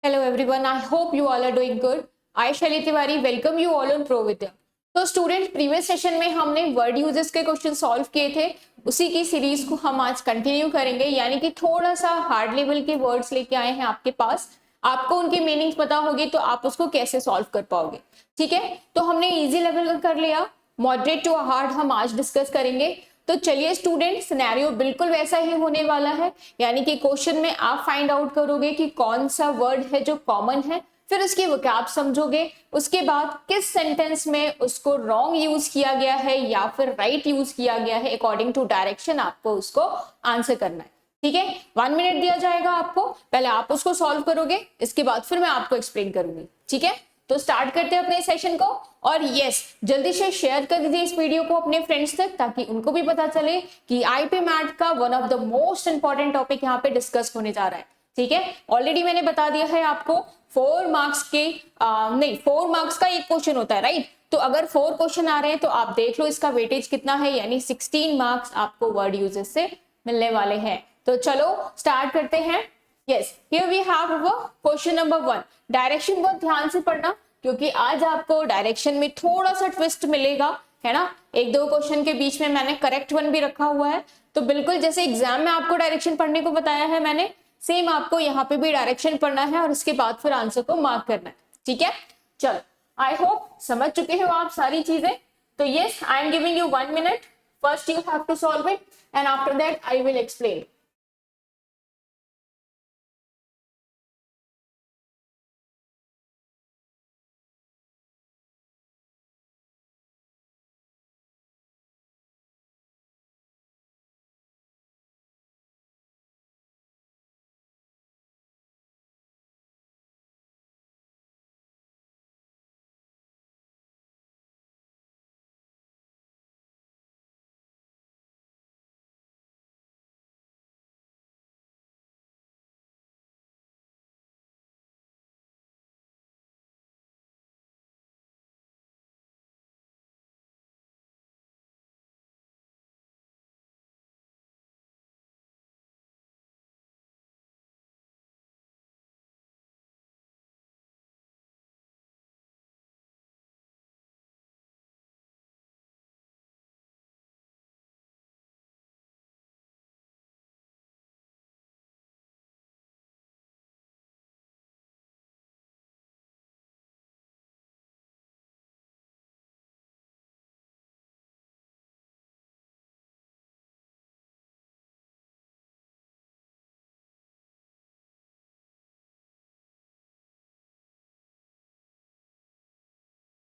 Hello everyone, I hope you all are doing good. I Shaili Tiwari welcome you all on ProVidya. तो student previous session में हमने word uses के question solve किए थे, उसी की सीरीज को हम आज कंटिन्यू करेंगे। यानी कि थोड़ा सा हार्ड लेवल के वर्ड्स लेके आए हैं आपके पास, आपको उनकी मीनिंग्स पता होगी तो आप उसको कैसे सॉल्व कर पाओगे। ठीक है, तो हमने इजी लेवल का कर लिया, मॉडरेट टू हार्ड हम आज डिस्कस करेंगे। तो चलिए स्टूडेंट, सिनेरियो बिल्कुल वैसा ही होने वाला है। यानी कि क्वेश्चन में आप फाइंड आउट करोगे कि कौन सा वर्ड है जो कॉमन है, फिर उसकी वोकैब समझोगे, उसके बाद किस सेंटेंस में उसको रॉन्ग यूज किया गया है या फिर राइट यूज किया गया है, अकॉर्डिंग टू डायरेक्शन आपको उसको आंसर करना है। ठीक है, 1 मिनट दिया जाएगा आपको, पहले आप उसको सॉल्व करोगे, इसके बाद फिर मैं आपको एक्सप्लेन करूंगी। ठीक है, तो स्टार्ट करते हैं अपने सेशन को। और यस, जल्दी से शेयर कर दीजिए इस वीडियो को अपने फ्रेंड्स तक, ताकि उनको भी पता चले कि आईपी मैथ का one of the most important topic यहाँ पे डिस्कस होने जा रहा है। ठीक है, ऑलरेडी मैंने बता दिया है आपको 4 मार्क्स के नहीं 4 मार्क्स का एक क्वेश्चन होता है, राइट। तो अगर 4 क्वेश्चन आ रहे हैं तो आप देख लो इसका वेटेज कितना है, यानी 16 मार्क्स आपको वर्ड यूजेस से मिलने वाले हैं। तो चलो स्टार्ट करते हैं। Yes, here we have question number 1। Direction बहुत ध्यान से पढ़ना, क्योंकि आज आपको डायरेक्शन में थोड़ा सा ट्विस्ट मिलेगा, है ना। 1-2 क्वेश्चन के बीच में मैंने करेक्ट वन भी रखा हुआ है। तो बिल्कुल जैसे एग्जाम में आपको डायरेक्शन पढ़ने को बताया है मैंने, सेम आपको यहाँ पे भी डायरेक्शन पढ़ना है और उसके बाद फिर आंसर को मार्क करना है। ठीक है, चलो आई होप समझ चुके हो आप सारी चीजें। तो yes, I am giving you 1 minute, first you have to solve it and after that I will explain.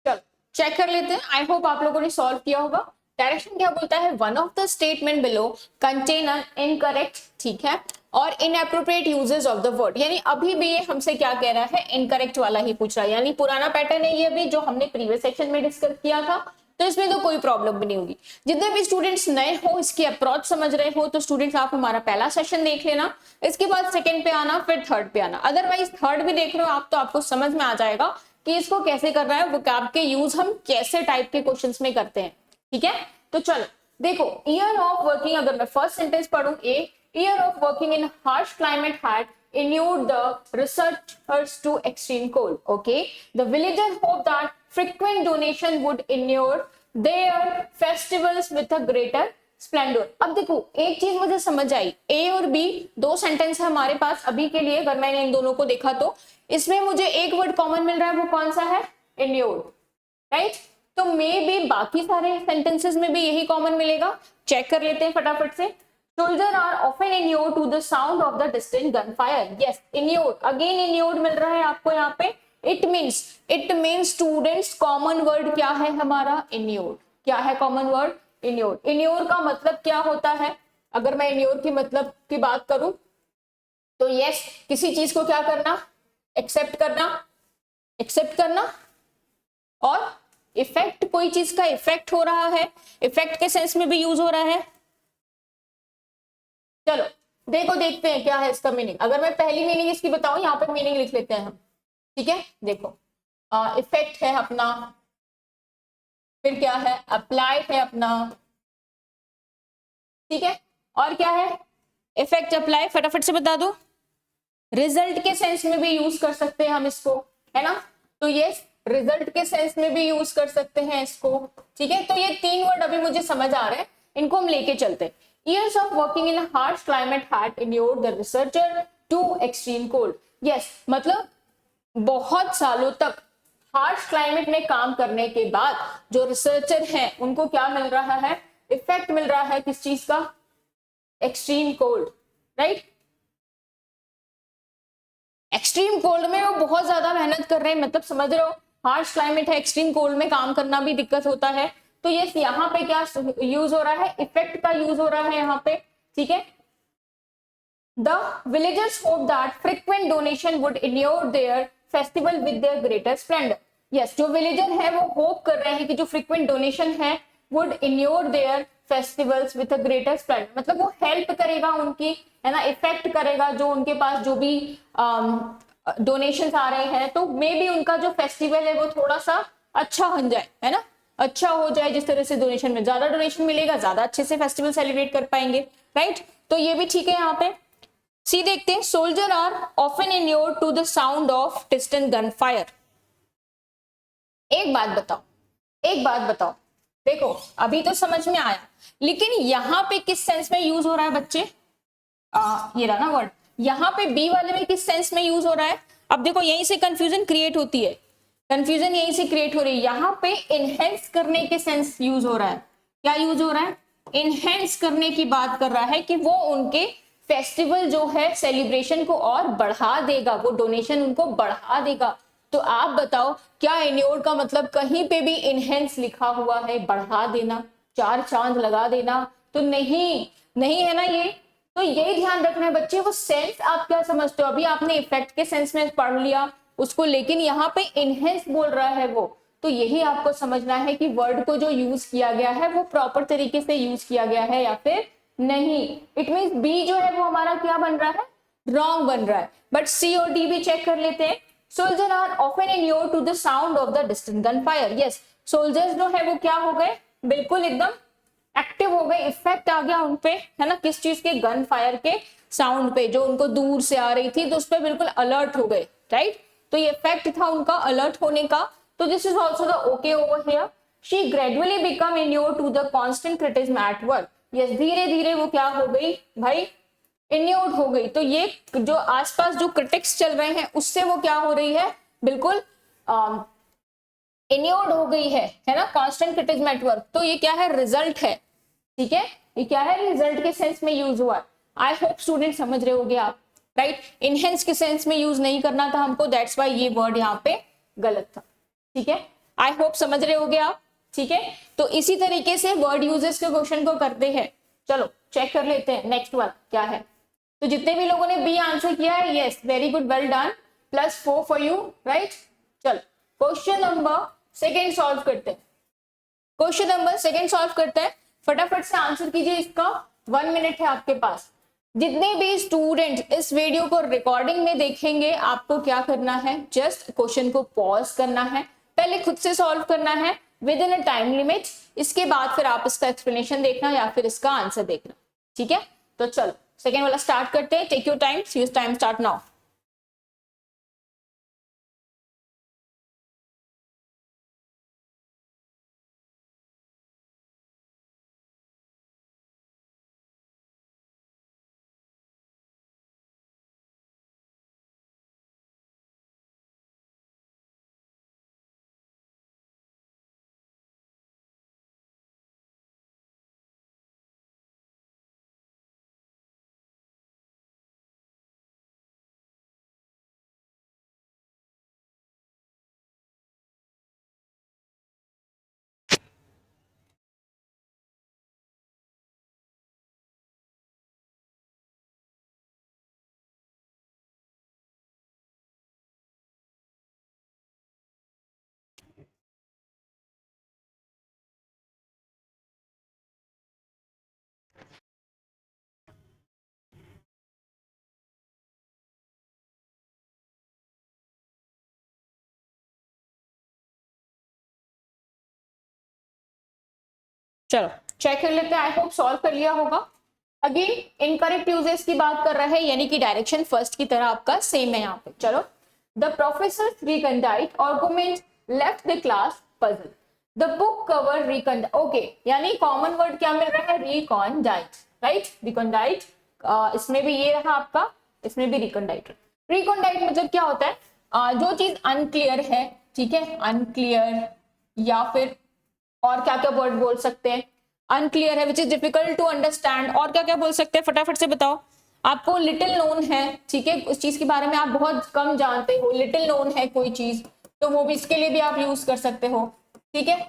चलो चेक कर लेते हैं, आई होप आप लोगों ने सॉल्व किया होगा। डायरेक्शन क्या बोलता है, one of the statement below contain an incorrect, ठीक है, और inappropriate uses of the word. यानी अभी भी ये हमसे क्या कह रहा है, इनकरेक्ट वाला ही पूछ रहा है। यानी पुराना पैटर्न है ये भी, जो हमने प्रीवियस सेक्शन में डिस्कस किया था, तो इसमें तो कोई प्रॉब्लम भी नहीं होगी। जितने भी स्टूडेंट्स नए हो, इसकी अप्रोच समझ रहे हो, तो स्टूडेंट्स आप हमारा पहला सेशन देख लेना, इसके बाद सेकंड पे आना, फिर थर्ड पे आना। अदरवाइज थर्ड भी देख रहे हो आप तो आपको समझ में आ जाएगा कि इसको कैसे करना है, वोकैब के यूज हम कैसे टाइप के क्वेश्चंस में करते हैं। ठीक है, तो चलो देखो, ईयर ऑफ वर्किंग, अगर मैं फर्स्ट सेंटेंस पढ़ूं, a year of working in harsh climate had inured the researchers to extreme cold. Okay, the villagers hope that frequent donation would inure their festivals with a greater splendor. अब देखो एक चीज मुझे समझ आई, ए और B 2 sentence है हमारे पास अभी के लिए। अगर मैंने इन दोनों को देखा तो इसमें मुझे एक वर्ड कॉमन मिल रहा है, वो कौन सा है, इन्योर्ड, राइट। तो मे बी बाकी सारे सेंटेंसेस में भी यही कॉमन मिलेगा। चेक कर लेते हैं फटाफट से। Soldiers are often inured to the sound of the distant gunfire. Yes, inured. Again inured मिल रहा है आपको यहाँ पे। It means students common word क्या है हमारा, inured। क्या है common word, inured। inured का मतलब क्या होता है, अगर मैं inured की मतलब की बात करूं तो yes, किसी चीज को क्या करना, एक्सेप्ट करना और इफेक्ट, कोई चीज का इफेक्ट हो रहा है, इफेक्ट के सेंस में भी यूज हो रहा है। चलो देखो, देखते हैं क्या है इसका मीनिंग। अगर मैं पहली मीनिंग इसकी बताऊं, यहाँ पे मीनिंग लिख लेते हैं हम। ठीक है, देखो इफेक्ट है अपना, फिर क्या है, अप्लाई है अपना, ठीक है, और क्या है, इफेक्ट अप्लाई, फटाफट से बता दो। रिजल्ट के सेंस में भी यूज कर सकते हैं हम इसको, है ना। तो ये रिजल्ट के सेंस में भी यूज कर सकते हैं इसको, ठीक है। तो ये 3 वर्ड अभी मुझे समझ आ रहे हैं, इनको हम लेके चलते हैं। Years of working in a harsh climate had inured the researcher to extreme cold. Yes, मतलब बहुत सालों तक हार्श क्लाइमेट में काम करने के बाद जो रिसर्चर हैं उनको क्या मिल रहा है, इफेक्ट मिल रहा है किस चीज का, extreme cold, right. Extreme cold में वो बहुत ज्यादा मेहनत कर रहे हैं, मतलब समझ रहे हो, हार्श क्लाइमेट है, एक्सट्रीम कोल्ड में काम करना भी दिक्कत होता है। तो ये यहाँ पे क्या यूज हो रहा है, इफेक्ट का यूज हो रहा है यहाँ पे, ठीक है। The villagers hope that frequent donation would inure their festival with their greater splendor. Yes, जो विलेजर है वो होप कर रहे हैं कि जो फ्रीक्वेंट डोनेशन है would inure their festivals with a greater splendor, मतलब वो हेल्प करेगा उनकी, है ना, इफेक्ट करेगा जो उनके पास जो भी डोनेशंस आ रहे हैं, तो मे बी उनका जो फेस्टिवल है वो थोड़ा सा अच्छा बन जाए, है ना, अच्छा हो जाए। जिस तरह से डोनेशन में ज्यादा डोनेशन मिलेगा, ज्यादा अच्छे से फेस्टिवल सेलिब्रेट कर पाएंगे, राइट। तो ये भी ठीक है यहाँ पे। सी देखते हैं, soldier are often inured to the sound of distant gun fire. एक बात बताओ, एक बात बताओ, देखो अभी तो समझ में आया, लेकिन यहाँ पे किस सेंस में यूज हो रहा है बच्चे, ये रहा ना वर्ड, यहाँ पे बी वाले में किस सेंस में यूज हो रहा है। अब देखो यहीं से कंफ्यूजन क्रिएट होती है, कंफ्यूजन यहीं से क्रिएट हो रही है। यहाँ पे इनहेंस करने के सेंस यूज हो रहा है, क्या यूज हो रहा है, इनहेंस करने की बात कर रहा है कि वो उनके फेस्टिवल जो है सेलिब्रेशन को और बढ़ा देगा, वो डोनेशन उनको बढ़ा देगा। तो आप बताओ क्या इन्योर्ड का मतलब कहीं पे भी इनहेंस लिखा हुआ है, बढ़ा देना, 4 चांद लगा देना, तो नहीं, नहीं है ना ये। तो यही ध्यान रखना है बच्चे, वो सेंस आप क्या समझते हो, अभी आपने इफेक्ट के सेंस में पढ़ लिया उसको, लेकिन यहाँ पे इनहेंस बोल रहा है वो, तो यही आपको समझना है कि वर्ड को जो यूज किया गया है वो प्रॉपर तरीके से यूज किया गया है या फिर नहीं। इट मींस बी जो है वो हमारा क्या बन रहा है, रॉन्ग बन रहा है। बट सी और डी भी चेक कर लेते हैं। Soldier are often inured to the sound of the distant gun fire. Yes, soldiers जो है वो क्या हो गए, बिल्कुल एकदम एक्टिव हो गए, इफेक्ट आ गया उनपे, है ना, किस चीज के, गन फायर के साउंड पे, जो उनको दूर से आ रही थी तो उस पर बिल्कुल अलर्ट हो गए, राइट। तो ये इफेक्ट था उनका अलर्ट होने का। तो this is also the okay over here. She gradually become inured to the constant criticism at work. Yes, धीरे धीरे वो क्या हो गई भाई, इन्योर्ड हो गई। तो ये जो आसपास जो क्रिटिक्स चल रहे हैं उससे वो क्या हो रही है, बिल्कुल इन्योर्ड हो गई है ना, कांस्टेंट क्रिटिसिज्म एट वर्क। तो ये क्या है, रिजल्ट है, ठीक है, ये क्या है, रिजल्ट के सेंस में यूज हुआ। आई होप स्टूडेंट समझ रहे होगे आप, राइट। इनहेंस के सेंस में यूज नहीं करना था हमको, दैट्स वाई ये वर्ड यहाँ पे गलत था, ठीक है। आई होप समझ रहे होगे आप, ठीक है। तो इसी तरीके से वर्ड यूजेस के क्वेश्चन को करते हैं। चलो चेक कर लेते हैं नेक्स्ट वन क्या है। तो जितने भी लोगों ने बी आंसर किया है, yes very good, well done, +4 for you, right. चलो क्वेश्चन नंबर सेकेंड सॉल्व करते हैं, क्वेश्चन नंबर सेकेंड सॉल्व करते हैं। फटाफट से आंसर कीजिए इसका, 1 मिनट है आपके पास। जितने भी स्टूडेंट इस वीडियो को रिकॉर्डिंग में देखेंगे, आपको क्या करना है, जस्ट क्वेश्चन को पॉज करना है, पहले खुद से सॉल्व करना है with in a time limit, इसके बाद फिर आप इसका एक्सप्लेनेशन देखना या फिर इसका आंसर देखना, ठीक है। तो चलो सेकेंड वाला स्टार्ट करते हैं, take your time, use time start now. चलो चेक कर लेते हैं, आई होप सॉल्व कर लिया होगा। अगेन इनकरेक्ट यूजेस की बात कर रहे हैं, यानी कि डायरेक्शन फर्स्ट की तरह आपका सेम है यहाँ पे। चलो, the professor recondite argument left the class puzzle, the book cover recondite. Okay, यानी कॉमन वर्ड क्या मिल रहा है, रिकॉन्डाइट, राइट, रिकॉन्डाइट। इसमें भी ये रहा आपका, इसमें भी रिकॉन्डाइट। रिकॉन्डाइट मतलब क्या होता है, जो चीज अनक्लियर है, ठीक है, अनक्लियर, या फिर और क्या क्या वर्ड बोल सकते हैं, अनक्लियर है, which is difficult to understand, और क्या क्या बोल सकते हैं, फटाफट से बताओ। आपको लिटिल नोन है, ठीक है, उस चीज के बारे में आप बहुत कम जानते हो, लिटिल नोन है कोई चीज, तो वो भी इसके लिए भी आप यूज कर सकते हो, ठीक है।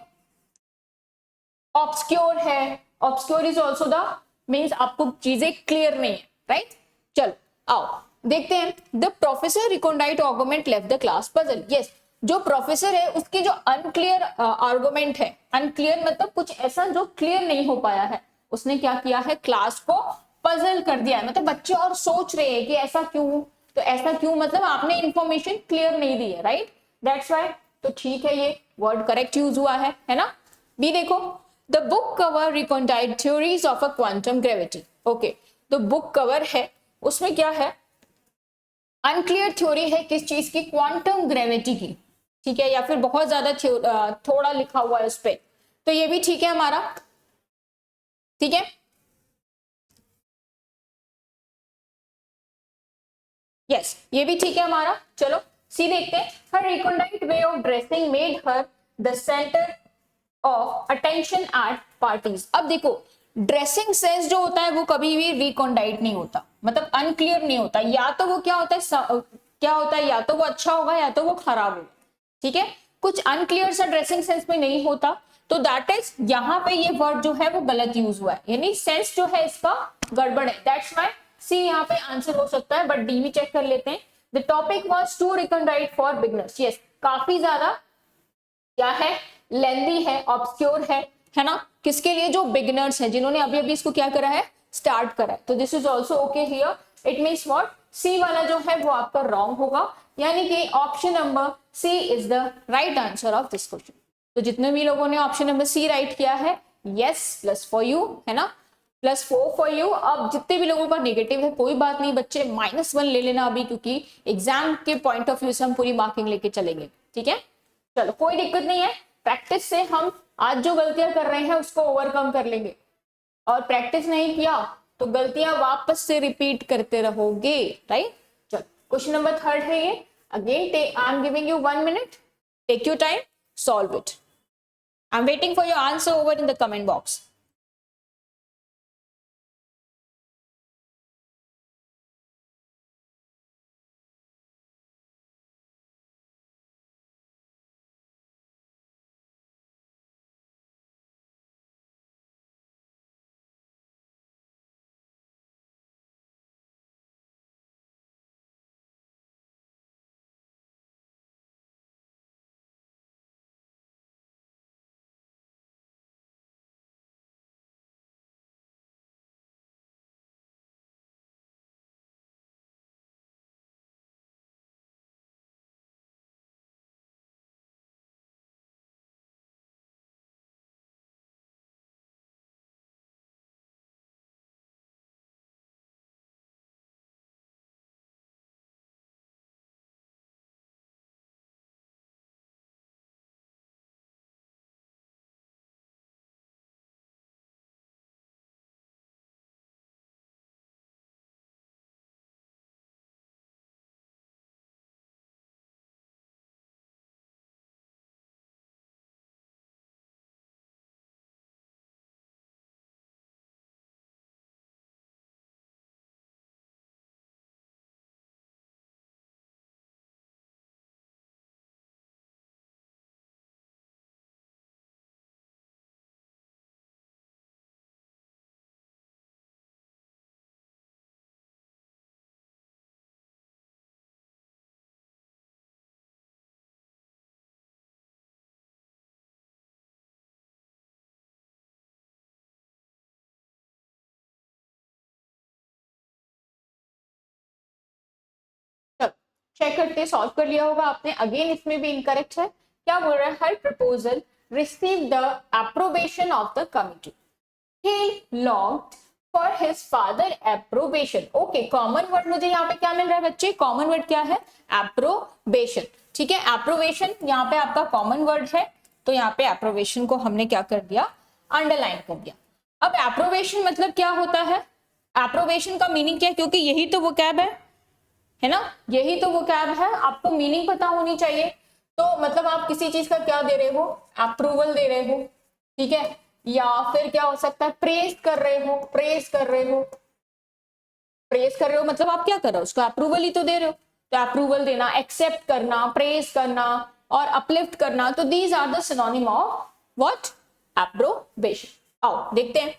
ऑब्सक्योर है, obscure is also the means आपको चीजें क्लियर नहीं है, राइट। चलो आओ देखते हैं। The professor recondite argument left the class puzzle. Yes, जो प्रोफेसर है उसकी जो अनक्लियर आर्गुमेंट है, अनक्लियर मतलब कुछ ऐसा जो क्लियर नहीं हो पाया है, उसने क्या किया है, क्लास को पजल कर दिया है, मतलब बच्चे और सोच रहे हैं कि ऐसा क्यों, तो ऐसा क्यों मतलब आपने इंफॉर्मेशन क्लियर नहीं दी है, राइट, दैट्स व्हाई। तो ठीक है, ये वर्ड करेक्ट यूज हुआ है ना। बी देखो, the book cover recondite theories of a quantum gravity. Okay, तो बुक कवर है, उसमें क्या है, अनक्लियर थ्योरी है किस चीज की, क्वांटम ग्रेविटी की, ठीक है, या फिर बहुत ज्यादा थोड़ा लिखा हुआ है उस पर, तो ये भी ठीक है हमारा, ठीक है। यस, ये भी ठीक है हमारा। चलो सी देखते हैं। Her recondite way of dressing made her the centre of attention at parties. अब देखो, ड्रेसिंग सेंस जो होता है वो कभी भी रिकॉन्डाइट नहीं होता, मतलब अनक्लियर नहीं होता, या तो वो क्या होता है, क्या होता है, या तो वो अच्छा होगा या तो वो खराब होगा, ठीक है, कुछ अनक्लियर सा ड्रेसिंग सेंस में नहीं होता, तो दैट इज यहाँ पे ये वर्ड जो है वो गलत यूज हुआ है, यानी सेंस जो है इसका गड़बड़ है, दैट्स व्हाई सी यहाँ पे आंसर हो सकता है, बट डी भी चेक कर लेते हैं। The topic was too recondite for beginners. Yes, काफी ज्यादा क्या है, लेंदी है, ऑब्सक्योर है ना, किसके लिए, जो बिगिनर्स हैं, जिन्होंने अभी अभी इसको क्या करा है, स्टार्ट करा है, तो this is also okay here. It means what, C वाला जो है वो आपका रॉन्ग होगा, यानी कि option number C is the right answer of this question. तो जितने भी लोगों ने ऑप्शन नंबर सी राइट किया है, यस, प्लस फॉर यू, है ना, +4 फॉर यू। अब जितने भी लोगों का नेगेटिव है कोई बात नहीं बच्चे, -1 ले लेना अभी, क्योंकि एग्जाम के पॉइंट ऑफ व्यू से हम पूरी मार्किंग लेके चलेंगे, ठीक है। चलो कोई दिक्कत नहीं है, प्रैक्टिस से हम आज जो गलतियां कर रहे हैं उसको ओवरकम कर लेंगे, और प्रैक्टिस नहीं किया तो गलतियां वापस से रिपीट करते रहोगे, राइट। चलो क्वेश्चन नंबर 3 है ये। Again I am giving you 1 minute, take your time, solve it. I am waiting for your answer over in the comment box. चलो चेक करते, सॉल्व कर लिया होगा आपने। अगेन इसमें भी इनकरेक्ट है, क्या बोल रहा है, her proposal receive the approbation of the committee, he longed for his father approbation. Okay, common word मुझे यहाँ पे क्या मिल रहा है बच्चे? कॉमन वर्ड क्या है? एप्रोबेशन। ठीक है, एप्रोबेशन यहाँ पे आपका कॉमन वर्ड है, तो यहाँ पे एप्रोबेशन को हमने क्या कर दिया? अंडरलाइन कर दिया। अब एप्रोबेशन मतलब क्या होता है? एप्रोबेशन का मीनिंग क्या है? क्योंकि यही तो वो कैब है ना, यही तो वो कैब है, आपको मीनिंग पता होनी चाहिए। तो मतलब आप किसी चीज का क्या दे रहे हो? अप्रूवल दे रहे हो, ठीक है, या फिर क्या हो सकता है? प्रेज कर रहे हो, प्रेज कर रहे हो, प्रेज कर रहे हो मतलब आप क्या कर रहे हो? उसको अप्रूवल ही तो दे रहे हो। तो अप्रूवल देना, एक्सेप्ट करना, प्रेज करना और अपलिफ्ट करना, तो these are the synonym of what? Approbation. आओ देखते हैं।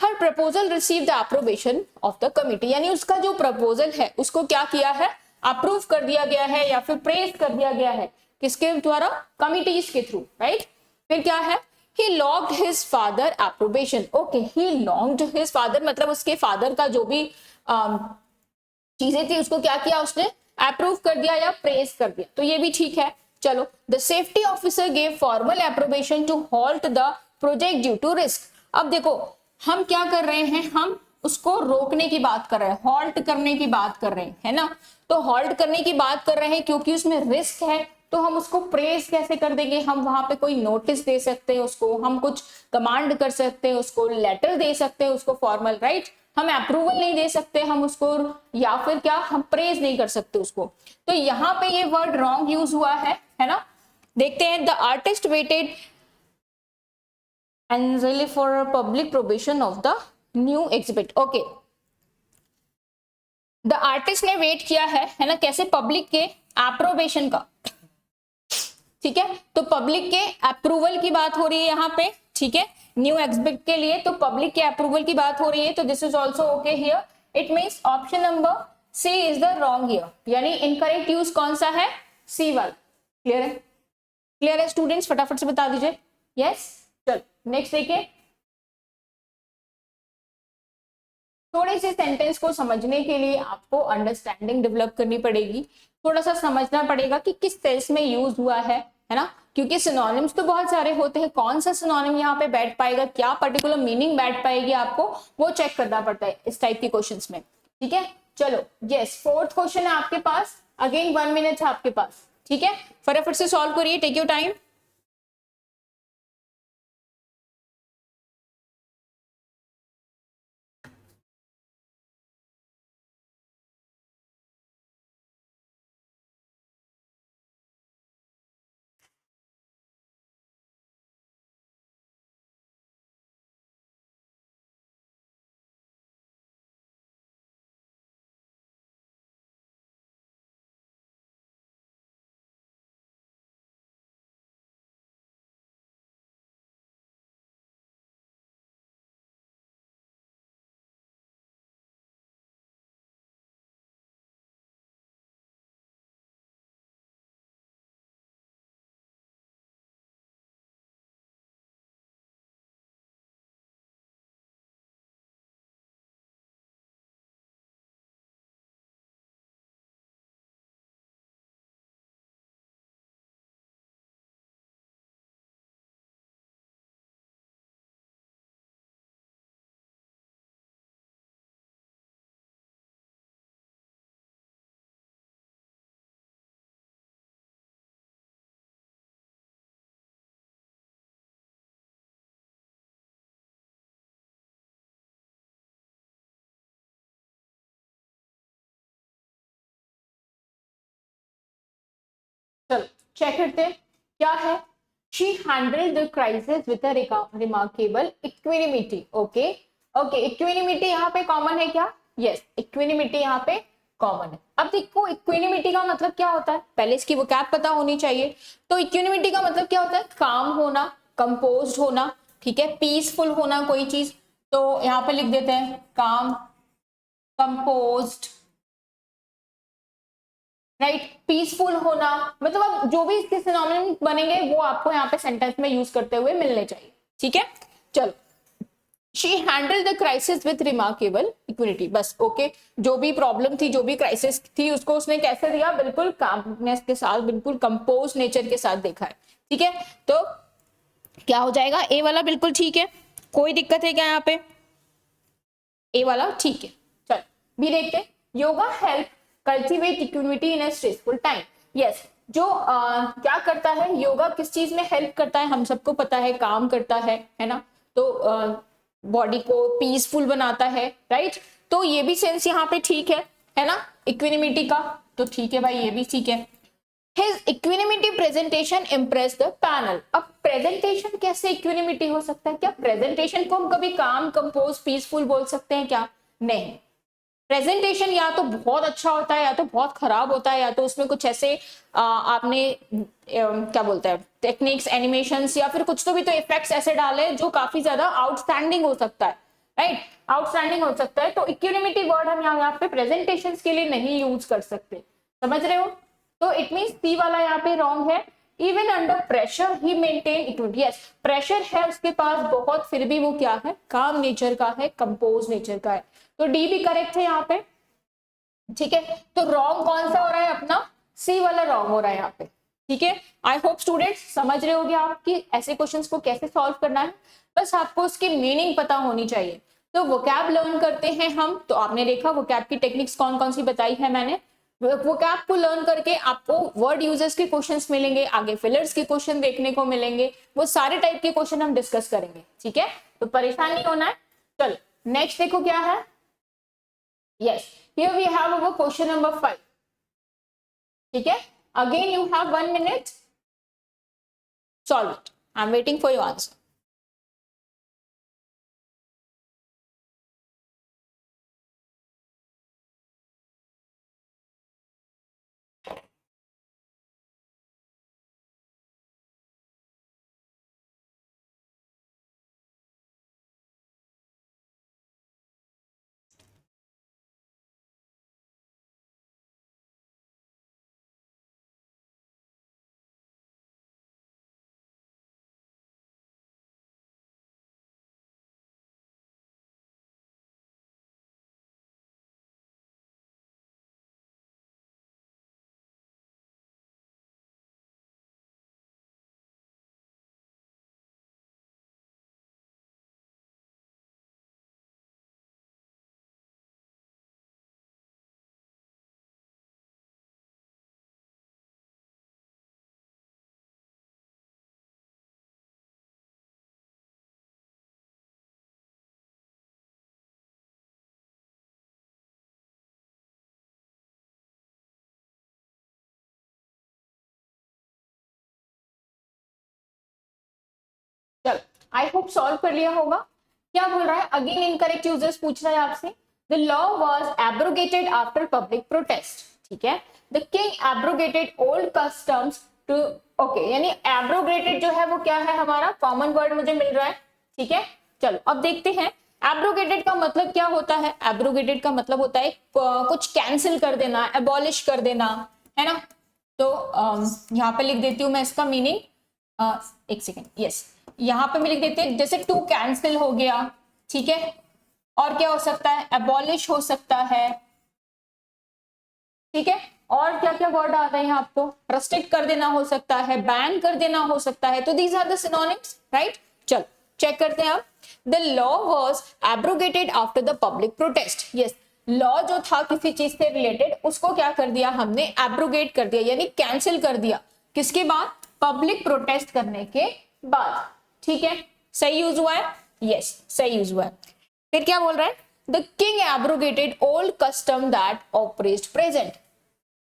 Her proposal receive the approbation of the committee, यानी उसका जो प्रपोजल है उसको क्या किया है? अप्रूव कर दिया गया है या फिर प्रेज कर दिया गया है, किसके द्वारा? कमिटीज के थ्रू, राइट। फिर क्या है? He logged his father approbation. Okay, he logged his father मतलब उसके फादर का जो भी चीजें थी उसको क्या किया? उसने अप्रूव कर दिया या प्रेज कर दिया, तो ये भी ठीक है। चलो, the safety officer gave formal approbation to halt the project due to risk. अब देखो हम क्या कर रहे हैं? हम उसको रोकने की बात कर रहे हैं, हॉल्ट करने की बात कर रहे हैं, है ना। तो हॉल्ट करने की बात कर रहे हैं क्योंकि उसमें रिस्क है, तो हम उसको प्रेज कैसे कर देंगे? हम वहां पे कोई नोटिस दे सकते हैं उसको, हम कुछ कमांड कर सकते हैं उसको, लेटर दे सकते हैं उसको फॉर्मल, राइट। हम अप्रूवल नहीं दे सकते हम उसको, या फिर क्या, हम प्रेज नहीं कर सकते उसको। तो यहाँ पे ये वर्ड रॉन्ग यूज हुआ है ना। देखते हैं, the artist waited anxiously for public probation of the new exhibit. Okay, the artist ने वेट किया है ना, कैसे? पब्लिक के अप्रोबेशन का, ठीक है। तो पब्लिक के अप्रूवल की बात हो रही है यहाँ पे, ठीक है, न्यू एग्जिबिट के लिए, तो पब्लिक के अप्रूवल की बात हो रही है, तो this is also okay here. It means option number C is the wrong here, यानी इनकरेक्ट यूज कौन सा है? सी वाला। क्लियर है? क्लियर है स्टूडेंट्स? फटाफट से बता दीजिए। यस, चल नेक्स्ट देखिए। थोड़े से सेंटेंस को समझने के लिए आपको अंडरस्टैंडिंग डेवलप करनी पड़ेगी, थोड़ा सा समझना पड़ेगा कि किस सेंस में यूज हुआ है ना, क्योंकि सिनोनिम्स तो बहुत सारे होते हैं, कौन सा सिनोनिम यहाँ पे बैठ पाएगा, क्या पर्टिकुलर मीनिंग बैठ पाएगी, आपको वो चेक करना पड़ता है इस टाइप के क्वेश्चंस में, ठीक है। चलो, यस, फोर्थ क्वेश्चन है आपके पास, अगेन 1 मिनट है आपके पास, ठीक है, फटाफट से सॉल्व करिए, टेक योर टाइम। चलो चेक करते हैं क्या है। She handled the crisis with a remarkable equanimity. Okay okay, equanimity यहाँ पे कॉमन है क्या? यस, इक्विनिमिटी यहाँ पे कॉमन है। अब देखो इक्विनिमिटी का मतलब क्या होता है, पहले इसकी वोकैब पता होनी चाहिए। तो इक्विनिमिटी का मतलब क्या होता है? काम होना, कंपोज्ड होना, ठीक है, पीसफुल होना कोई चीज। तो यहाँ पे लिख देते हैं काम, कंपोज्ड, राइट, पीसफुल होना, मतलब अब जो भी इसके सिनोनिम बनेंगे वो आपको यहाँ पे सेंटेंस में यूज करते हुए मिलने चाहिए, ठीक है। चलो, she handle the crisis with remarkable equanimity, बस ओके, जो भी प्रॉब्लम थी, जो भी क्राइसिस थी, उसको उसने कैसे दिया? बिल्कुल कामनेस के साथ, बिल्कुल कंपोज नेचर के साथ देखा है, ठीक है। तो क्या हो जाएगा? ए वाला बिल्कुल ठीक है, कोई दिक्कत है क्या यहाँ पे? ए वाला ठीक है। चल बी देखते हैं, yoga help cultivate equity in A stressful time. Yes, जो क्या करता है योगा, किस चीज में हेल्प करता है, हम सबको पता है काम करता है ना, तो बॉडी को पीसफुल बनाता है, राइट। तो ये भी सेंस यहाँ पे ठीक है ना, इक्विनिमिटी का, तो ठीक है भाई, ये भी ठीक है। His equanimity presentation impressed the panel। अब प्रेजेंटेशन कैसे इक्विनिमिटी हो सकता है? क्या प्रेजेंटेशन को हम कभी काम, कंपोज, पीसफुल बोल सकते हैं क्या? नहीं। प्रेजेंटेशन या तो बहुत अच्छा होता है या तो बहुत खराब होता है, या तो उसमें कुछ ऐसे आपने क्या बोलते हैं टेक्निक्स, एनिमेशंस या फिर कुछ तो भी तो इफेक्ट्स ऐसे डाले जो काफी ज्यादा आउटस्टैंडिंग हो सकता है, राइट, आउटस्टैंडिंग हो सकता है। तो इक्विनिमिटी वर्ड हम यहाँ पे प्रेजेंटेशन के लिए नहीं यूज कर सकते, समझ रहे हो? तो इट मीन सी वाला यहाँ पे रॉन्ग है। इवन अंडर प्रेशर ही मेंटेन इक्विटी। यस, प्रेशर है उसके पास बहुत, फिर भी वो क्या है, काम नेचर का है, कंपोज नेचर का है। तो डी भी करेक्ट है यहाँ पे, ठीक है। तो रॉन्ग कौन सा हो रहा है अपना? सी वाला रॉन्ग हो रहा है यहाँ पे, ठीक है। आई होप स्टूडेंट्स समझ रहे होगे आप कि ऐसे क्वेश्चंस को कैसे सॉल्व करना है, बस आपको उसकी मीनिंग पता होनी चाहिए। तो वोकैब लर्न करते हैं हम, तो आपने देखा वोकैब की टेक्निक्स कौन कौन सी बताई है मैंने। वोकैब को लर्न करके आपको वर्ड यूजर्स के क्वेश्चंस मिलेंगे, आगे फिलर्स के क्वेश्चन देखने को मिलेंगे, वो सारे टाइप के क्वेश्चन हम डिस्कस करेंगे, ठीक है। तो परेशान नहीं होना है। चलो नेक्स्ट देखो क्या है। Yes, here we have our question number 5, ठीक है। Again you have 1 minute, solve it, I am waiting for your answer. चलो आई होप सॉल्व कर लिया होगा। क्या बोल रहा है? अगेन इनकरेक्ट यूजर्स पूछ रहा है आपसे। The law was abrogated after public protest, ठीक है। The king abrogated old customs too, okay, यानी एब्रोगेटेड जो है वो क्या है हमारा कॉमन वर्ड मुझे मिल रहा है, ठीक है। चलो अब देखते हैं एब्रोगेटेड का मतलब क्या होता है। एब्रोगेटेड का मतलब होता है कुछ कैंसिल कर देना, एबॉलिश कर देना, है ना। तो यहाँ पे लिख देती हूँ मैं इसका मीनिंग, एक सेकेंड, यस, यहाँ पे मैं लिख देती हूँ जैसे टू कैंसिल हो गया, ठीक है। और क्या हो सकता है? एबॉलिश हो सकता है, ठीक है। और क्या क्या वर्ड आता है यहाँ आपको? रेस्ट्रिक्ट कर देना हो सकता है, बैन कर देना हो सकता है। तो these are the synonyms, right. चलो चेक करते हैं आप। The law was abrogated after the public protest. Yes, law जो था किसी चीज से रिलेटेड उसको क्या कर दिया हमने? एब्रोगेट कर दिया, यानी कैंसिल कर दिया। किसके बाद? पब्लिक प्रोटेस्ट करने के बाद, ठीक है। सही यूज हुआ है? यस, सही यूज हुआ है। फिर क्या बोल रहा है? The king abrogated old custom that oppressed present.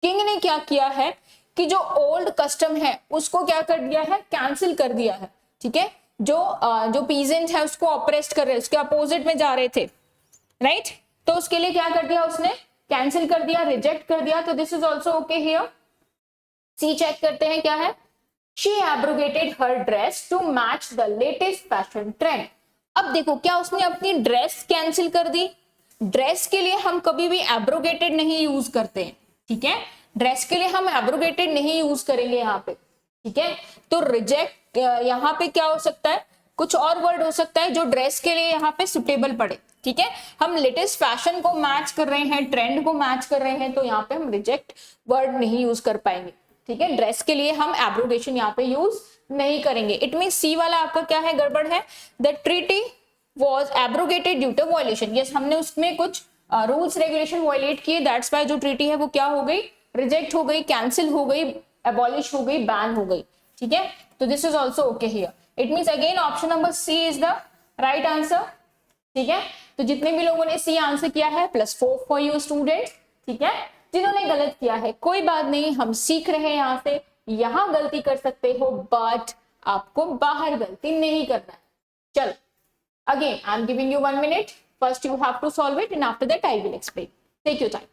King ने क्या किया है कि जो ओल्ड कस्टम है उसको क्या कर दिया है? कैंसिल कर दिया है, ठीक है। जो पीजेंट है उसको ऑपरेस्ट कर रहे, उसके अपोजिट में जा रहे थे, राइट। तो उसके लिए क्या कर दिया उसने? कैंसिल कर दिया, रिजेक्ट कर दिया। तो this is also okay here. See check करते हैं क्या है। She abrogated her dress to match the latest fashion trend। अब देखो क्या उसने अपनी ड्रेस कैंसिल कर दी। ड्रेस के लिए हम कभी भी एब्रोगेटेड नहीं यूज करते हैं, ठीक है। ड्रेस के लिए हम एब्रोगेटेड नहीं यूज करेंगे यहाँ पे, ठीक है। तो रिजेक्ट यहाँ पे क्या हो सकता है? कुछ और वर्ड हो सकता है जो ड्रेस के लिए यहाँ पे सुटेबल पड़े, ठीक है। हम लेटेस्ट फैशन को मैच कर रहे हैं, ट्रेंड को मैच कर रहे हैं, तो यहाँ पे हम रिजेक्ट वर्ड नहीं यूज कर पाएंगे, ठीक है। ड्रेस के लिए हम एब्रोगेशन यहाँ पे यूज नहीं करेंगे। इट मीन सी वाला आपका क्या है? गड़बड़ है। The treaty was abrogated due to violation. yes, हमने उसमें कुछ रूल्स रेगुलेशन वायलेट किए, दैट्स वाई जो ट्रीटी है वो क्या हो गई, रिजेक्ट हो गई, कैंसिल हो गई, एबॉलिश हो गई, बैन हो गई. ठीक है, तो this is also okay here. It means again option number C is the right answer. ठीक है, तो जितने भी लोगों ने सी आंसर किया है +4 फॉर यू स्टूडेंट्स. ठीक है, जिन्होंने गलत किया है कोई बात नहीं, हम सीख रहे हैं यहाँ से. यहाँ गलती कर सकते हो बट आपको बाहर गलती नहीं करना है. चलो again I am giving you 1 minute. First you have to solve it and after that I will explain. Take your time.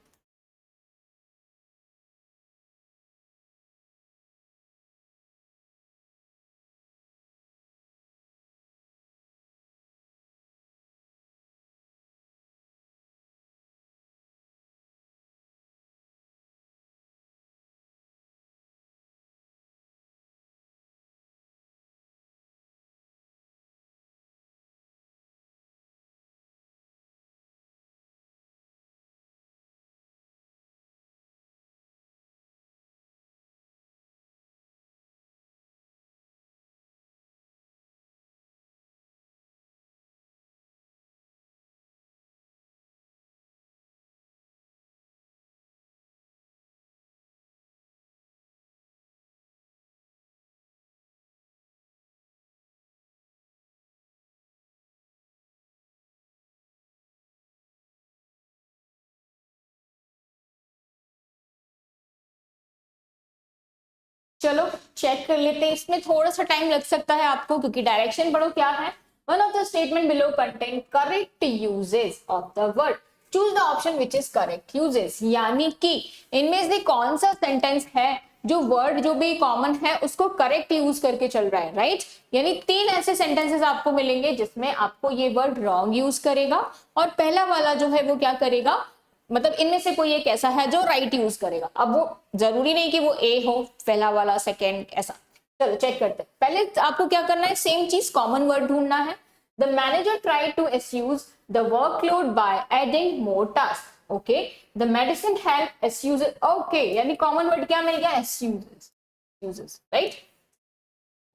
चलो चेक कर लेते हैं, इसमें थोड़ा सा टाइम लग सकता है आपको क्योंकि डायरेक्शन पढ़ो क्या है. One of the statement below contain correct uses of the word. Choose the option which is correct uses, यानी कि इनमें से कौन सा सेंटेंस है जो वर्ड जो भी कॉमन है उसको करेक्ट यूज करके चल रहा है. राइट, यानी 3 ऐसे सेंटेंसेस आपको मिलेंगे जिसमें आपको ये वर्ड रॉन्ग यूज करेगा और पहला वाला जो है वो क्या करेगा, मतलब इनमें से कोई एक ऐसा है जो राइट यूज करेगा. अब वो जरूरी नहीं कि वो ए हो, पहला वाला सेकंड ऐसा. चलो चेक करते हैं. पहले आपको क्या करना है, सेम चीज कॉमन वर्ड ढूंढना है. The manager try to excuse the workload by adding more task. Okay, the medicine help excuses. Okay, यानी कॉमन वर्ड क्या मिल गया, एक्सक्यूजेस. राइट,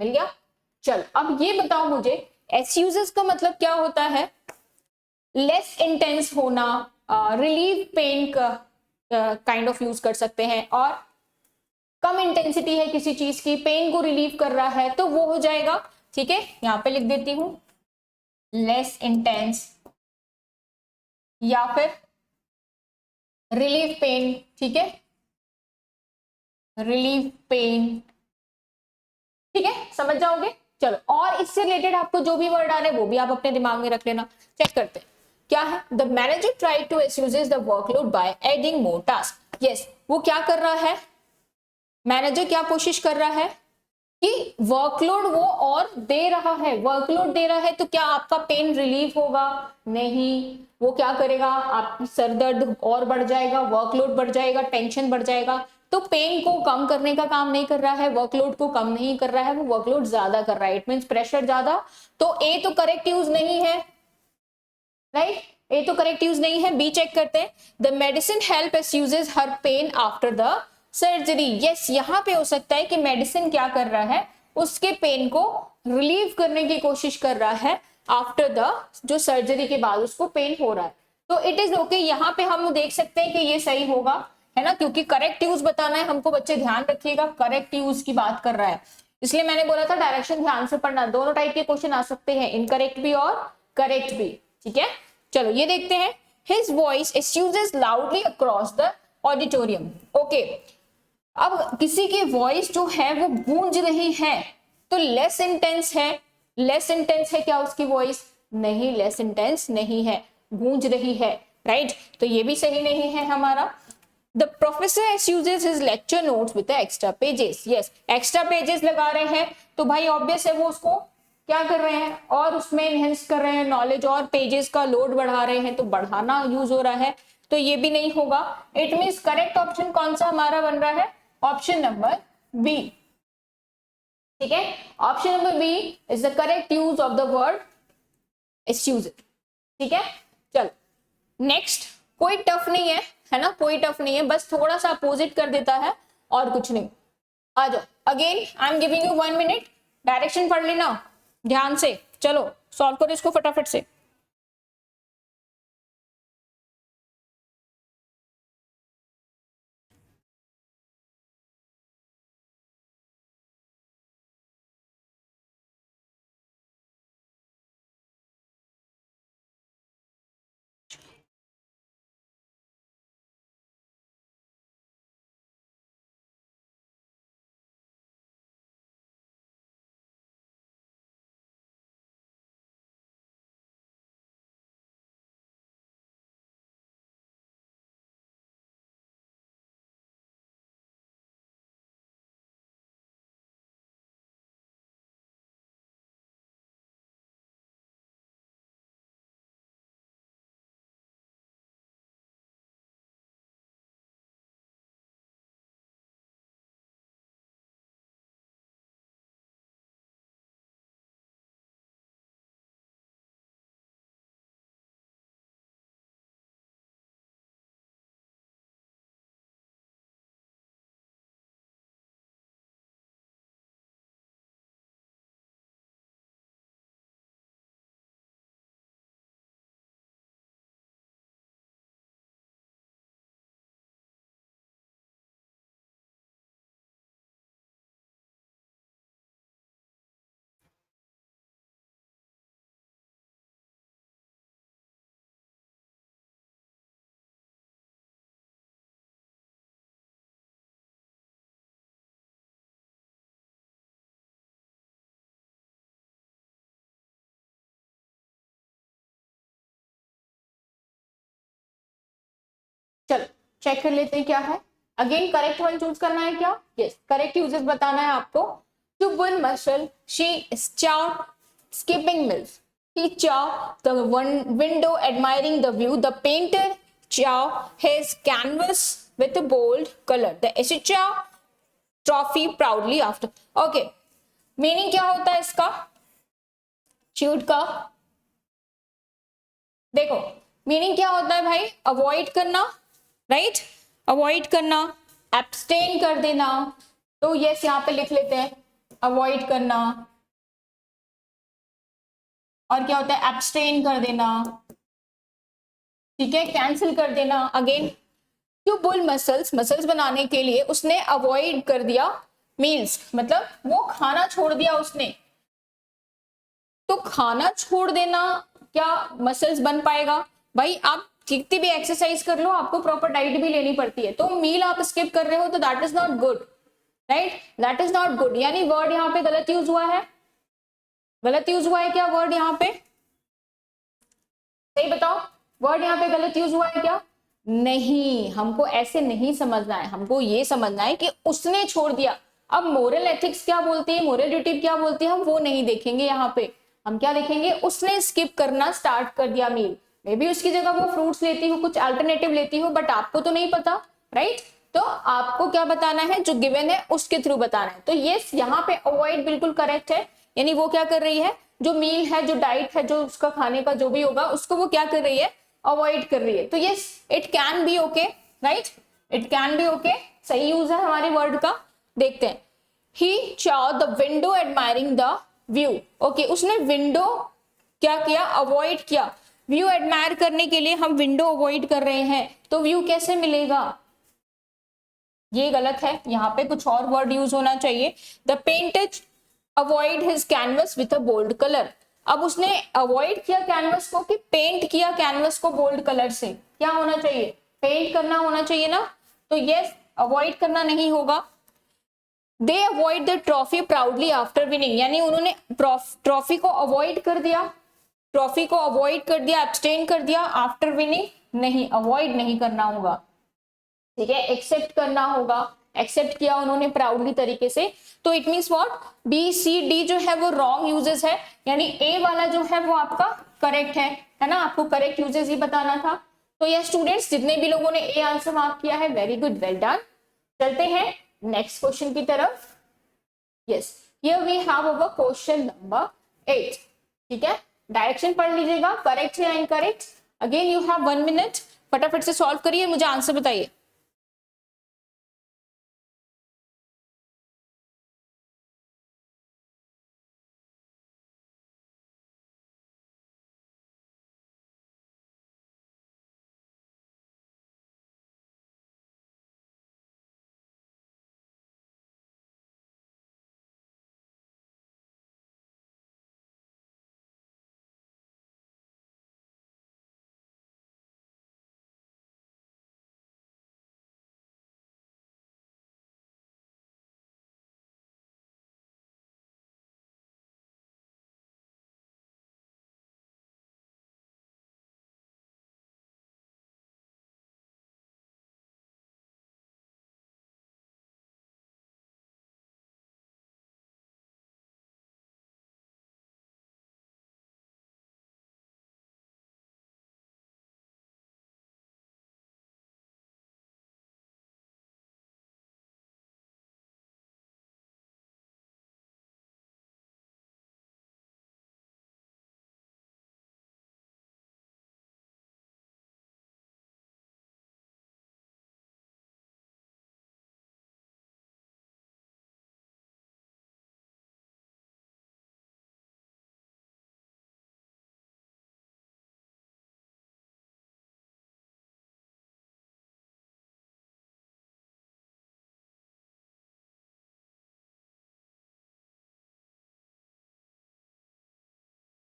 मिल गया. चलो अब ये बताओ मुझे एक्सक्यूजेस का मतलब क्या होता है. लेस इंटेंस होना, रिलीव पेन का काइंड ऑफ यूज कर सकते हैं, और कम इंटेंसिटी है किसी चीज की, पेन को रिलीव कर रहा है तो वो हो जाएगा. ठीक है, यहां पे लिख देती हूं लेस इंटेंस या फिर रिलीव पेन. ठीक है, रिलीव पेन. ठीक है, समझ जाओगे. चलो, और इससे रिलेटेड आपको जो भी वर्ड आ रहे हैं वो भी आप अपने दिमाग में रख लेना. चेक करते हैं क्या है. The manager try to excuse the workload by adding more task. Yes, वो क्या कर रहा है, मैनेजर क्या कोशिश कर रहा है कि वर्कलोड वो और दे रहा है. वर्कलोड दे रहा है तो क्या आपका पेन रिलीव होगा, नहीं. वो क्या करेगा, आपकी सर दर्द और बढ़ जाएगा, वर्कलोड बढ़ जाएगा, टेंशन बढ़ जाएगा. तो पेन को कम करने का काम नहीं कर रहा है, वर्कलोड को कम नहीं कर रहा है, वो वर्कलोड ज्यादा कर रहा है. इट मींस प्रेशर ज्यादा. तो ए तो करेक्ट यूज नहीं है. राइट, ए तो करेक्ट यूज नहीं है. बी चेक करते हैं. The medicine help excuses her pen after the surgery. Yes, यहाँ पे हो सकता है कि मेडिसिन क्या कर रहा है, उसके पेन को रिलीव करने की कोशिश कर रहा है आफ्टर द, जो सर्जरी के बाद उसको पेन हो रहा है. तो इट इज ओके. यहाँ पे हम देख सकते हैं कि ये सही होगा, है ना, क्योंकि करेक्ट यूज बताना है हमको. बच्चे ध्यान रखिएगा, करेक्ट यूज की बात कर रहा है, इसलिए मैंने बोला था डायरेक्शन ध्यान से पढ़ना. दोनों टाइप के क्वेश्चन आ सकते हैं, इनकरेक्ट भी और करेक्ट भी. ठीक है, चलो ये देखते हैं. His voice excuses loudly across the auditorium. Okay, अब किसी की वॉइस जो है वो गूंज रही है तो लेस इंटेंस है. लेस इंटेंस है क्या उसकी वॉइस, नहीं, लेस इंटेंस नहीं है, गूंज रही है. राइट, तो ये भी सही नहीं है हमारा. The professor excuses his lecture notes with extra pages. Yes, extra pages लगा रहे हैं तो भाई ऑब्वियस है वो उसको क्या कर रहे हैं, और उसमें एनहेंस कर रहे हैं नॉलेज, और पेजेस का लोड बढ़ा रहे हैं, तो बढ़ाना यूज हो रहा है, तो ये भी नहीं होगा. इट मींस करेक्ट ऑप्शन कौन सा हमारा बन रहा है, ऑप्शन नंबर बी. ठीक है, option number B is the correct use of the word excuse. ठीक है, चलो नेक्स्ट. कोई टफ नहीं है ना, कोई टफ नहीं है, बस थोड़ा सा अपोजिट कर देता है और कुछ नहीं. आ जाओ. Again I am giving you 1 minute. Direction पढ़ लेना ध्यान से. चलो सॉल्व करो इसको फटाफट से. चेक कर लेते हैं क्या है। अगेन करेक्ट वन चूज करना है क्या? यस, करेक्ट यूजेस बताना है आपको। To bull muscle, she chow skipping mills. He chow the one window admiring the view. The painter chow his canvas with a bold color. The essay chow trophy proudly after. Okay, meaning क्या होता है इसका? च्यूट का देखो meaning क्या होता है भाई? अवॉइड करना, राइट? अवॉइड करना, एब्सटेन कर देना। तो यस यहाँ पे लिख लेते हैं अवॉइड करना, और क्या होता है? एब्सटेन कर देना, ठीक है, कैंसिल कर देना। Again to build muscles, muscles बनाने के लिए उसने अवॉइड कर दिया मील्स, मतलब वो खाना छोड़ दिया उसने। तो खाना छोड़ देना, क्या मसल्स बन पाएगा? भाई आप कितनी भी एक्सरसाइज कर लो, आपको प्रॉपर डाइट भी लेनी पड़ती है। तो मील आप स्किप कर रहे हो तो that is not good, right? That is not good. यानी वर्ड यहाँ पे गलत यूज हुआ है। गलत यूज हुआ है क्या वर्ड यहाँ पे? सही बताओ, वर्ड यहाँ पे गलत यूज हुआ है क्या? नहीं, हमको ऐसे नहीं समझना है, हमको ये समझना है कि उसने छोड़ दिया। अब मोरल एथिक्स क्या बोलती है, मोरल ड्यूटी क्या बोलती है, हम वो नहीं देखेंगे यहाँ पे। हम क्या देखेंगे? उसने स्किप करना स्टार्ट कर दिया मील। मे बी उसकी जगह वो फ्रूट्स लेती हो, कुछ अल्टरनेटिव लेती हो, बट आपको तो नहीं पता, राइट? तो आपको क्या बताना है? जो गिवन है उसके थ्रू बताना है। तो यस, यहाँ पे अवॉइड बिल्कुल करेक्ट है। यानी वो क्या कर रही है? जो मील है, जो डाइट है, जो उसका खाने का जो भी होगा, उसको वो क्या कर रही है? अवॉइड कर रही है। तो yes, it can be okay, right? It can be okay, सही यूज है हमारे वर्ड का। देखते हैं, he chose the window admiring the view. Okay, उसने विंडो क्या किया? अवॉइड किया। व्यू एडमायर करने के लिए हम विंडो अवॉइड कर रहे हैं, तो व्यू कैसे मिलेगा? ये गलत है, यहाँ पे कुछ और वर्ड यूज होना चाहिए। The painter avoid his canvas with a bold colour. अब उसने अवॉइड किया कैनवस को कि पेंट किया कैनवस को बोल्ड कलर से? क्या होना चाहिए? पेंट करना होना चाहिए ना। तो यस, अवॉइड करना नहीं होगा। दे avoid the trophy proudly after winning, यानी उन्होंने ट्रॉफी को अवॉइड कर दिया, ट्रॉफी को अवॉइड कर दिया, एब्सटेन कर दिया आफ्टर विनिंग। नहीं, अवॉइड नहीं करना होगा, ठीक है, एक्सेप्ट करना होगा। एक्सेप्ट किया उन्होंने प्राउडली तरीके से। तो it means what? B C D जो है वो रॉन्ग यूजेस है, यानी ए वाला जो है वो आपका करेक्ट है ना? आपको करेक्ट यूजेस ही बताना था। तो ये स्टूडेंट्स, जितने भी लोगों ने ए आंसर मार्क किया है, वेरी गुड, वेल डन। चलते हैं नेक्स्ट क्वेश्चन की तरफ। Yes, here we have our question number 8, ठीक है? डायरेक्शन पढ़ लीजिएगा, करेक्ट है या incorrect. Again you have 1 minute, फटाफट से सॉल्व करिए, मुझे आंसर बताइए।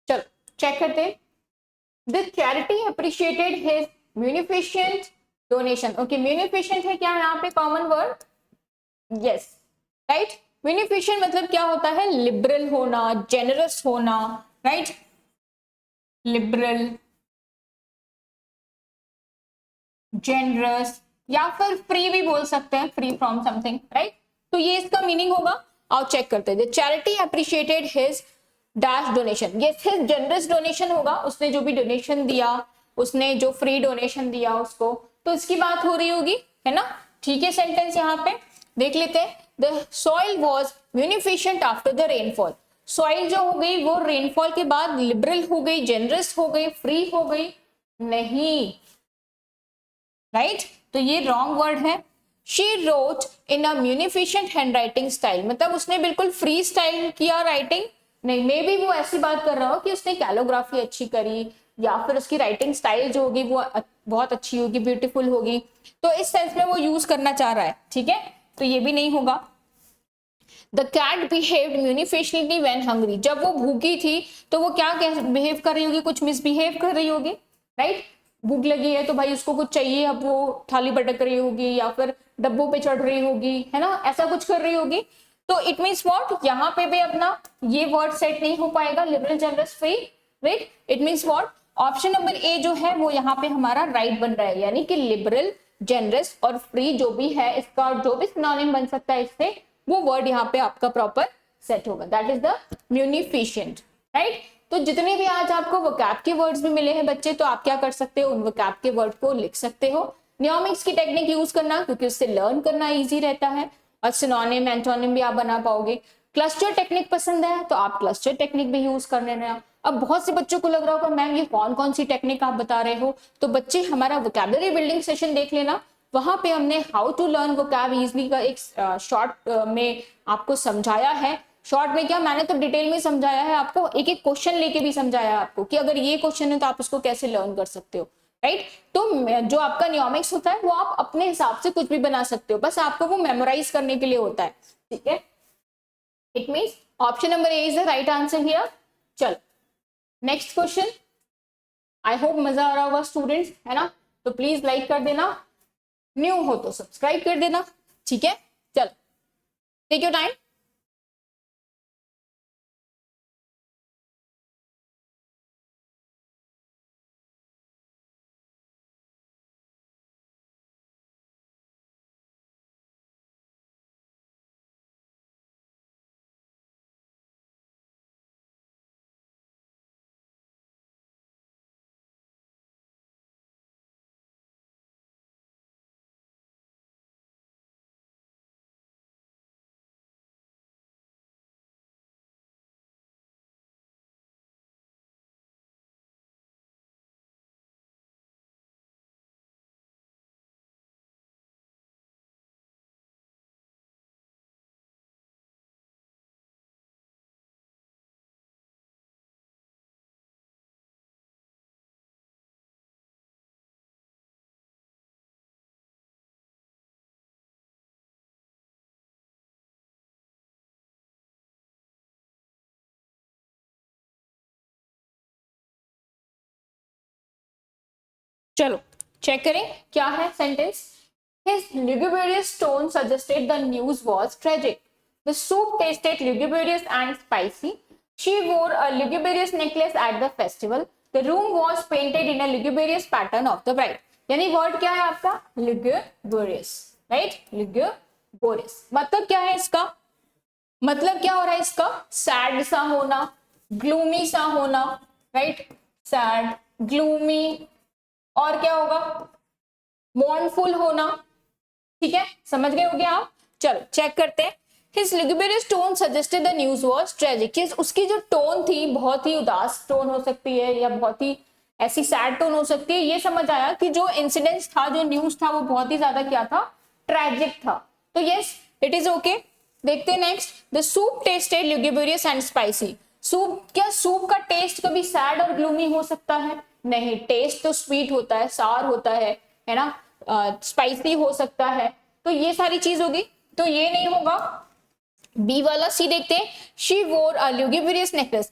चलो चेक करते हैं। The charity appreciated his munificent donation. Okay, munificent है क्या यहाँ पे common word? Yes, right. munificent मतलब क्या होता है? लिबरल होना, जेनरस होना, राइट? लिबरल, जेनरस, या फिर फ्री भी बोल सकते हैं, फ्री फ्रॉम समथिंग, राइट। तो ये इसका मीनिंग होगा। आओ चेक करते हैं। Charity appreciated his dash donation, ये हिज जनरस डोनेशन होगा, उसने जो भी डोनेशन दिया, उसने जो फ्री डोनेशन दिया उसको, तो इसकी बात हो रही होगी, है ना। ठीक है, सेंटेंस यहाँ पे देख लेते हैं। The soil was munificent after the rainfall, soil जो हो गई वो रेनफॉल के बाद लिबरल हो गई, जेनरस हो गई, फ्री हो गई, नहीं, राइट। तो ये रॉन्ग वर्ड है। She wrote in a munificent handwriting style, मतलब उसने बिल्कुल फ्री स्टाइल किया राइटिंग, नहीं, मे बी वो ऐसी बात कर रहा हो कि उसने कैलोग्राफी अच्छी करी, या फिर उसकी राइटिंग स्टाइल जो होगी वो बहुत अच्छी होगी, ब्यूटीफुल होगी, तो इस सेंस में वो यूज करना चाह रहा है, ठीक है। तो ये भी नहीं होगा। The cat behaved munificently when hungry, जब वो भूखी थी तो वो क्या बिहेव कर रही होगी, कुछ मिसबिहेव कर रही होगी, राइट। भूख लगी है तो भाई उसको कुछ चाहिए, अब वो थाली पटक रही होगी या फिर डब्बों पे चढ़ रही होगी, है ना, ऐसा कुछ कर रही होगी। तो इट मीन्स व्हाट, यहाँ पे भी अपना ये वर्ड सेट नहीं हो पाएगा, liberal, generous, free, right. It means what, option number A जो है वो यहाँ पे हमारा राइट बन रहा है, यानी कि लिबरल, जनरस और फ्री जो भी है, इसका जो भी सिनोनिम बन सकता है इससे, वो वर्ड यहाँ पे आपका प्रॉपर सेट होगा, दैट इज द म्यूनिफिशेंट, राइट। तो जितने भी आज आपको वोकैब के वर्ड्स भी मिले हैं बच्चे, तो आप क्या कर सकते हो, उन वोकैब के वर्ड को लिख सकते हो। नियोमिक्स की टेक्निक यूज करना, क्योंकि उससे लर्न करना इजी रहता है, और सिनोनिम, एंटोनिम भी आप बना पाओगे। क्लस्टर टेक्निक पसंद है तो आप क्लस्टर टेक्निक भी यूज कर लेना। अब बहुत से बच्चों को लग रहा होगा मैम ये कौन कौन सी टेक्निक आप बता रहे हो, तो बच्चे हमारा वोकैबुलरी बिल्डिंग सेशन देख लेना, वहां पे हमने how to learn vocab easily का एक शॉर्ट में आपको समझाया है। शॉर्ट में क्या, मैंने तो डिटेल में समझाया है आपको, एक एक क्वेश्चन लेके भी समझाया है आपको कि अगर ये क्वेश्चन है तो आप उसको कैसे लर्न कर सकते हो, राइट। तो जो आपका नियोमिक्स होता है वो आप अपने हिसाब से कुछ भी बना सकते हो, बस आपको वो मेमोराइज करने के लिए होता है, ठीक है। It means option number A is the right answer here. चलो नेक्स्ट क्वेश्चन। आई होप मजा आ रहा होगा स्टूडेंट्स, है ना। तो प्लीज लाइक कर देना, न्यू हो तो सब्सक्राइब कर देना, ठीक है। चलो टेक योर टाइम। चलो चेक करें क्या है sentence. His lugubrious tone suggested the news was tragic. The soup tasted lugubrious and spicy. She wore a lugubrious necklace at the festival. The room was painted in a lugubrious pattern of the bride. यानी word क्या है आपका, lugubrious, right? lugubrious मतलब क्या है इसका, मतलब क्या हो रहा है इसका, सैड सा होना, ग्लूमी सा होना, राइट। सैड, ग्लूमी, और क्या होगा, मॉर्नफुल होना, ठीक है, समझ गए होगे आप। चलो चेक करते हैं। His lugubrious tone suggested the news was tragic. उसकी जो टोन थी बहुत ही उदास टोन हो सकती है, या बहुत ही ऐसी सैड टोन हो सकती है, ये समझ आया कि जो इंसिडेंस था, जो न्यूज था, वो बहुत ही ज्यादा क्या था, ट्रेजिक था। तो यस इट इज ओके। देखते हैं next. The soup tested lugubrious and spicy. Soup, क्या सूप का टेस्ट कभी सैड और ग्लूमी हो सकता है, नहीं, टेस्ट तो स्वीट होता है, सार होता है ना, स्पाइसी हो सकता है, तो ये सारी चीज होगी, तो ये नहीं होगा। बी वाला, सी देखते हैं। शी वोर अ lugubrious नेकलेस।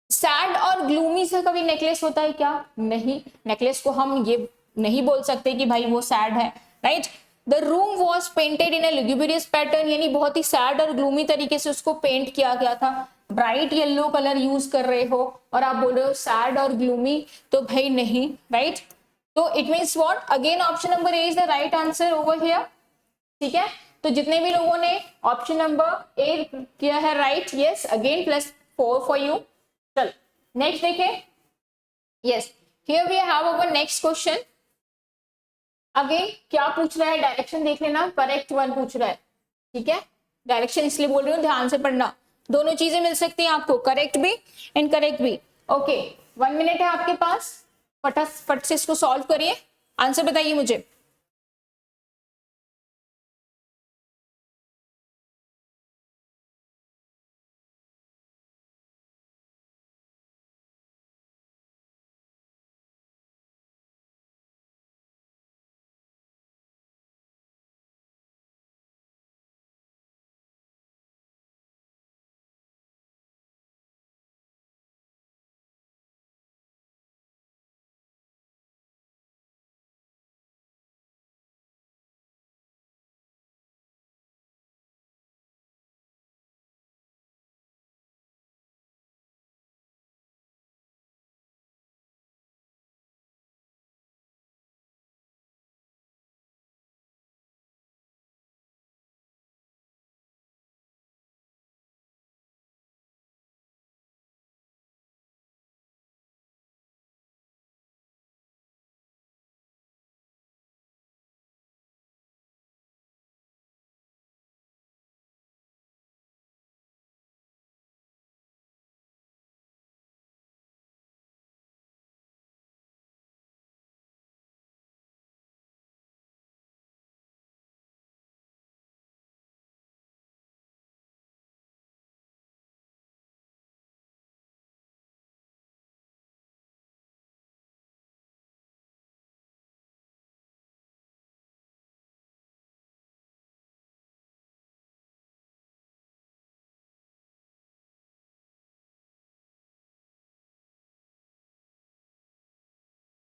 सैड और ग्लूमी से कभी नेकलेस होता है क्या, नहीं, नेकलेस को हम ये नहीं बोल सकते कि भाई वो सैड है, right. The room was painted in a lugubrious pattern, यानी बहुत ही सैड और ग्लूमी तरीके से उसको पेंट किया गया था। ब्राइट येलो कलर यूज कर रहे हो और आप बोल रहे हो सैड और ग्लूमी, तो भाई नहीं, राइट। तो it means what, again option number A is the right answer over here. ठीक है, तो जितने भी लोगों ने ऑप्शन नंबर ए किया है right, yes, again +4 for you. चल नेक्स्ट देखें। Yes, here we have our next question. Again क्या पूछ रहा है, डायरेक्शन देख लेना, करेक्ट वन पूछ रहा है। ठीक है, डायरेक्शन इसलिए बोल रही हूँ, ध्यान से पढ़ना, दोनों चीजें मिल सकती हैं आपको, करेक्ट भी इनकरेक्ट भी। ओके, 1 मिनट है आपके पास, फटाफट से इसको सॉल्व करिए, आंसर बताइए मुझे।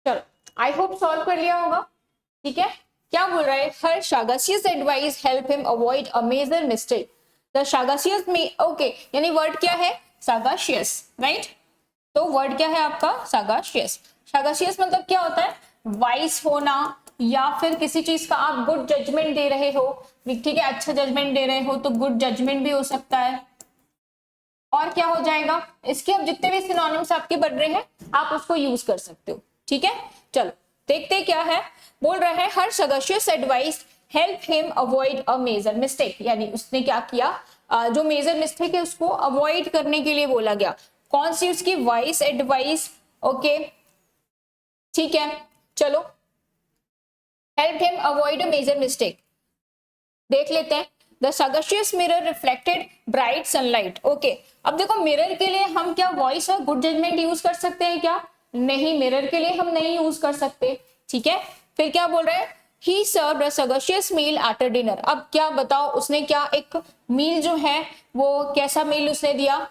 चलो, आई होप सॉल्व कर लिया होगा। ठीक है, क्या बोल रहा है, her sagacious advice help him avoid a major mistake. The sagacious में ओके, यानी वर्ड क्या है, सागाशियस, राइट। तो वर्ड क्या है आपका, सागाशियस। सागाशियस मतलब क्या होता है, वाइस होना, या फिर किसी चीज का आप गुड जजमेंट दे रहे हो। ठीक है, अच्छा जजमेंट दे रहे हो तो गुड जजमेंट भी हो सकता है। और क्या हो जाएगा, इसके अब जितने भी सिनोनिम्स आपके बढ़ रहे हैं आप उसको यूज कर सकते हो। ठीक है, चलो देखते क्या है। बोल रहा है her sagacious advice help him avoid a major mistake, यानी उसने क्या किया, जो मेजर मिस्टेक है उसको अवॉइड करने के लिए बोला गया। कौन सी उसकी वाइस एडवाइस, ओके ठीक है, चलो help him avoid a major mistake देख लेते हैं। The sagacious mirror reflected bright sunlight. Okay, अब देखो मिरर के लिए हम क्या वॉइस और गुड जजमेंट यूज कर सकते हैं क्या, नहीं, मिरर के लिए हम नहीं यूज कर सकते। ठीक है, फिर क्या बोल रहे हैं, he served a sagacious meal after dinner. अब क्या बताओ, उसने क्या एक मील जो है वो कैसा मील उसने दिया,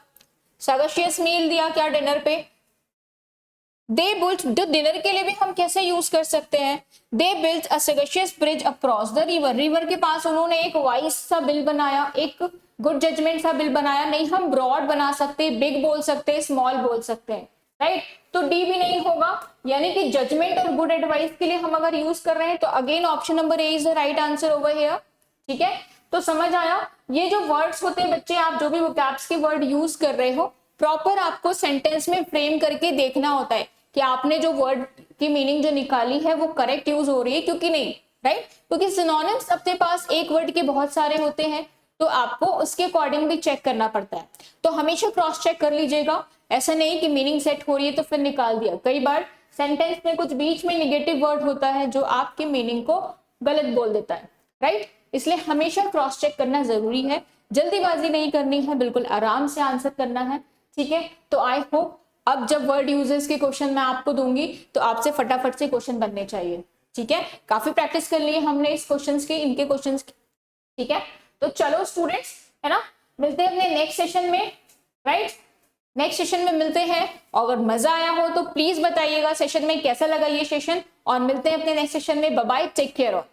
सगाशियस मील दिया क्या डिनर पे। दे बिल्ट, जो डिनर के लिए भी हम कैसे यूज कर सकते हैं, they built a sagacious bridge across the river. River के पास उन्होंने एक वाइस सा बिल बनाया, एक गुड जजमेंट सा बिल बनाया। नहीं, हम ब्रॉड बना सकते, बिग बोल सकते, स्मॉल बोल सकते हैं, राइट। तो डी भी नहीं होगा, यानी कि जजमेंट और गुड एडवाइस के लिए हम अगर यूज कर रहे हैं तो again option number A is the right answer over here. ठीक है, तो समझ आया, ये जो वर्ड्स होते हैं बच्चे, आप जो भी वोकैब्स के वर्ड यूज कर रहे हो प्रॉपर आपको सेंटेंस में फ्रेम करके देखना होता है कि आपने जो वर्ड की मीनिंग जो निकाली है वो करेक्ट यूज हो रही है क्योंकि नहीं, राइट। क्योंकि सिनोनिम्स अपने पास एक वर्ड के बहुत सारे होते हैं तो आपको उसके अकॉर्डिंग भी चेक करना पड़ता है। तो हमेशा क्रॉस चेक कर लीजिएगा, ऐसा नहीं कि मीनिंग सेट हो रही है तो फिर निकाल दिया। कई बार सेंटेंस में कुछ बीच में निगेटिव वर्ड होता है जो आपके मीनिंग को गलत बोल देता है, राइट। इसलिए हमेशा क्रॉस चेक करना जरूरी है, जल्दीबाजी नहीं करनी है, बिल्कुल आराम से आंसर करना है। ठीक है, तो आई होप अब जब वर्ड यूजेस के क्वेश्चन मैं आपको दूंगी तो आपसे फटाफट से क्वेश्चन बनने चाहिए। ठीक है, काफी प्रैक्टिस कर ली है हमने इस क्वेश्चंस की, इनके क्वेश्चंस की। ठीक है, तो चलो स्टूडेंट्स, है ना, मिलते हैं अपने नेक्स्ट सेशन में, राइट। नेक्स्ट सेशन में मिलते हैं, अगर मजा आया हो तो प्लीज बताइएगा सेशन में कैसा लगा ये सेशन, और मिलते हैं अपने नेक्स्ट सेशन में। Bye bye, take care of.